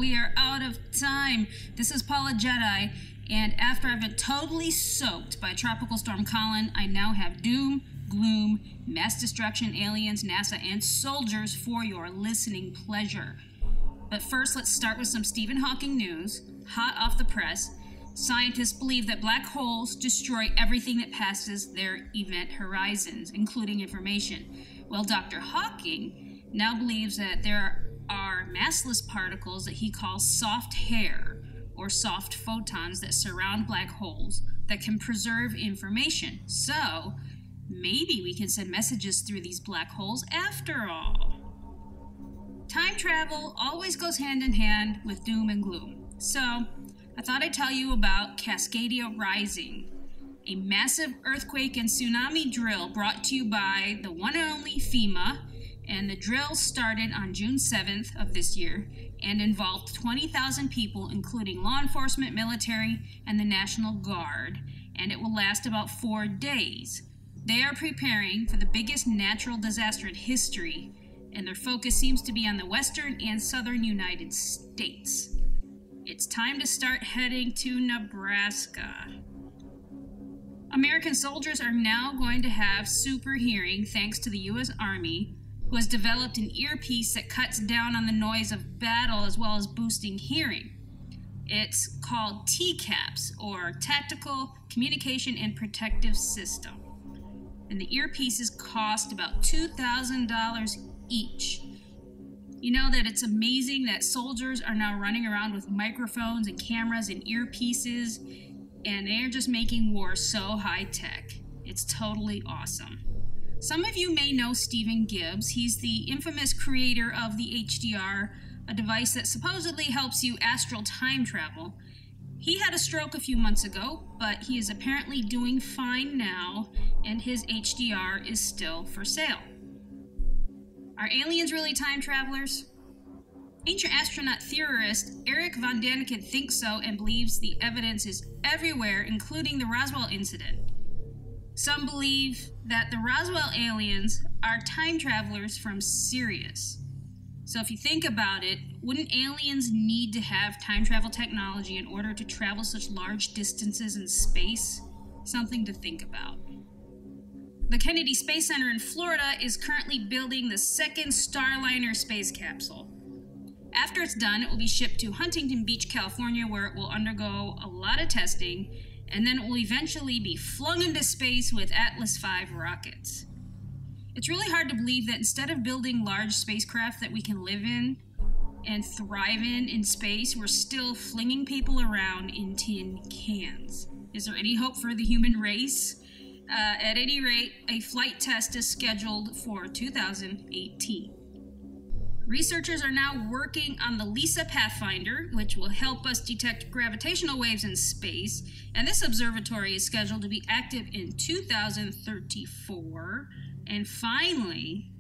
we are out of time. This is Paula Jedi, and after I've been totally soaked by Tropical Storm Colin, I now have doom, gloom, mass destruction, aliens, NASA, and soldiers for your listening pleasure. But first, let's start with some Stephen Hawking news, hot off the press. Scientists believe that black holes destroy everything that passes their event horizons, including information. Well, Dr. Hawking now believes that there are massless particles that he calls soft hair, or soft photons, that surround black holes that can preserve information. So, maybe we can send messages through these black holes after all. Time travel always goes hand in hand with doom and gloom. So, I thought I'd tell you about Cascadia Rising, a massive earthquake and tsunami drill brought to you by the one and only FEMA, and the drill started on June 7th of this year and involved 20,000 people, including law enforcement, military, and the National Guard, and it will last about 4 days. They are preparing for the biggest natural disaster in history, and their focus seems to be on the western and southern United States. It's time to start heading to Nebraska. American soldiers are now going to have super hearing thanks to the U.S. Army, who has developed an earpiece that cuts down on the noise of battle as well as boosting hearing. It's called TCAPS, or Tactical Communication and Protective System. And the earpieces cost about $2,000 each. You know that it's amazing that soldiers are now running around with microphones and cameras and earpieces, and they're just making war so high-tech. It's totally awesome. Some of you may know Stephen Gibbs. He's the infamous creator of the HDR, a device that supposedly helps you astral time travel. He had a stroke a few months ago, but he is apparently doing fine now, and his HDR is still for sale. Are aliens really time travelers? Ancient astronaut theorist Eric von Daniken thinks so and believes the evidence is everywhere, including the Roswell incident. Some believe that the Roswell aliens are time travelers from Sirius. So if you think about it, wouldn't aliens need to have time travel technology in order to travel such large distances in space? Something to think about. The Kennedy Space Center in Florida is currently building the second Starliner space capsule. After it's done, it will be shipped to Huntington Beach, California, where it will undergo a lot of testing, and then it will eventually be flung into space with Atlas V rockets. It's really hard to believe that instead of building large spacecraft that we can live in and thrive in space, we're still flinging people around in tin cans. Is there any hope for the human race? At any rate, a flight test is scheduled for 2018. Researchers are now working on the LISA Pathfinder, which will help us detect gravitational waves in space, and this observatory is scheduled to be active in 2034. And finally,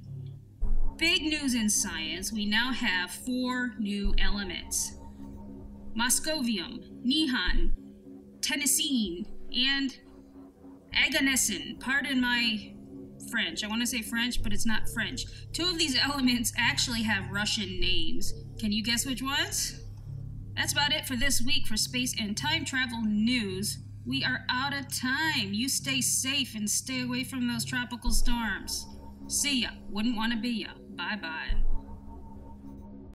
big news in science, we now have 4 new elements: moscovium, neon, tennessine, and agoniston. Pardon my French. I want to say French, but it's not French. 2 of these elements actually have Russian names. Can you guess which ones? That's about it for this week for space and time travel news. We are out of time. You stay safe and stay away from those tropical storms. See ya. Wouldn't want to be ya. Bye-bye.